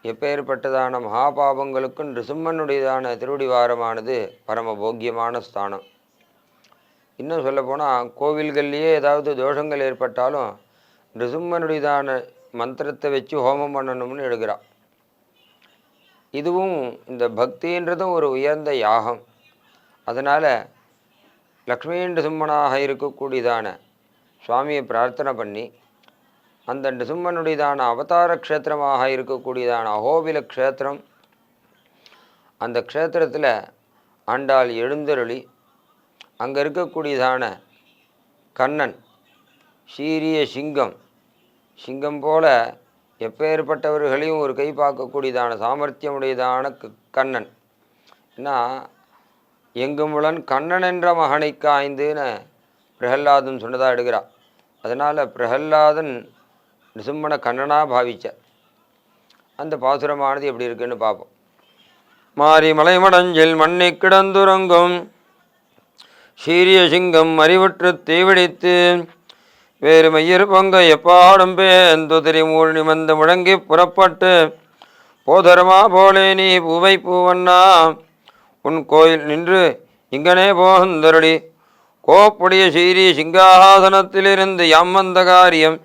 எப்பேற்பட்டதான மகாபாபங்களுக்கும் நிருசிம்மனுடையதான திருவடிவாரமானது பரம போக்கியமான ஸ்தானம். இன்னும் சொல்லப்போனால் கோவில்கள்லேயே ஏதாவது தோஷங்கள் ஏற்பட்டாலும் நிருசிம்மனுடையதான மந்திரத்தை வச்சு ஹோமம் பண்ணணும்னு எடுக்கிறான். இதுவும் இந்த பக்தின்றதும் ஒரு உயர்ந்த யாகம். அதனால் லக்ஷ்மீ நிருசிம்மனாக இருக்கக்கூடியதான சுவாமியை பிரார்த்தனை பண்ணி அந்த நிருசிம்மனுடையதான அவதார க்ஷேத்திரமாக இருக்கக்கூடியதான அகோபில க்ஷேத்திரம், அந்த க்ஷேத்திரத்தில் ஆண்டாள் எழுந்தருளி அங்கே இருக்கக்கூடியதான கண்ணன் சீரிய சிங்கம் போல எப்பேற்பட்டவர்களையும் ஒரு கை பார்க்கக்கூடியதான சாமர்த்தியமுடையதான கண்ணன். ஏன்னா எங்குமுளன் கண்ணன் என்ற மகனை காய்ந்துன்னு பிரகல்லாதன் சொன்னதாக எடுக்கிறான். அதனால் பிரகல்லாதன் நிருசிம்மனை கண்ணனாக பாவிச்ச அந்த பாசுரமானது எப்படி இருக்குன்னு பார்ப்போம். மாறி மலைமடஞ்சில் மண்ணி கிடந்துறங்கும் சீரிய சிங்கம் அறிவற்று தீவிடித்து வேறு மையர் பொங்க எப்பாடும் பேந்துதிரி மூழ் நிமந்து முழங்கி புறப்பட்டு போதரமா போலே நீ பூவை பூவண்ணா உன் கோயில் நின்று இங்கனே போகந்தருடி கோப்புடைய சீரிய சிங்காசனத்திலிருந்து யாம் வந்த காரியம்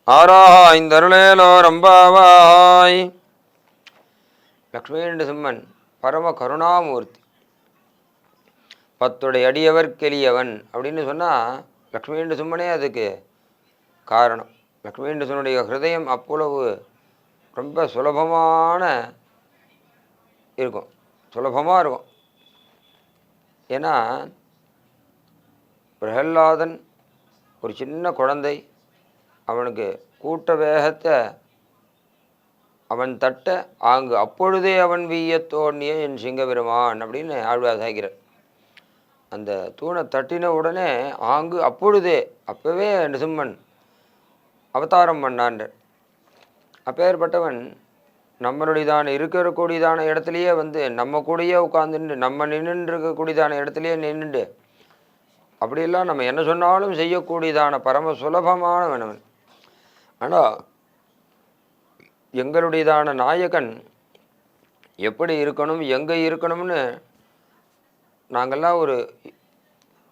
ஆராய்ந்தருளேலோ ரம்பாவாய். லக்ஷ்மீ நிருசிம்மன் பரம கருணாமூர்த்தி, 10 அடியவர் கெளியவன் அப்படின்னு சொன்னால் லக்ஷ்மீ நிருசிம்மனே அதுக்கு காரணம். லக்ஷ்மீ நிருசிம்மனுடைய ஹிருதயம் அவ்வளவு ரொம்ப சுலபமாக இருக்கும். ஏன்னா பிரகல்லாதன் ஒரு சின்ன குழந்தை, அவனுக்கு கூட்ட வேகத்தை அவன் தட்ட ஆங்கு அப்பொழுதே அவன் வீய தோண்டிய என் சிங்கபெருமான் அப்படின்னு ஆழ்வார் சாய்க்கிறார். அந்த தூணை தட்டின உடனே ஆங்கு அப்போவே நிருசிம்மன் அவதாரம் பண்ணான்ற. அப்பேற்பட்டவன் நம்மளுடையதான இருக்கக்கூடியதான இடத்துலையே நம்ம கூடயே உட்காந்துட்டு நம்ம நின்றுட்டு இருக்கக்கூடியதான இடத்துலையே நின்றுட்டு அப்படியெல்லாம் நம்ம என்ன சொன்னாலும் செய்யக்கூடியதான பரம சுலபமானவனவன். ஆனால் எங்களுடையதான நாயகன் எப்படி இருக்கணும், எங்கே இருக்கணும்னு நாங்கள்லாம் ஒரு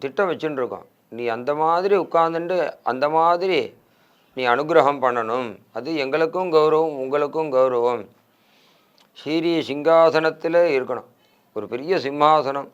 திட்டம் வச்சுட்டு இருக்கோம். நீ அந்த மாதிரி உட்கார்ந்துட்டு அந்த மாதிரி நீ அனுகிரகம் பண்ணணும், அது எங்களுக்கும் கௌரவம் உங்களுக்கும் கௌரவம். சீரிய சிங்காசனத்தில் இருக்கணும், ஒரு பெரிய சிம்மாசனம்.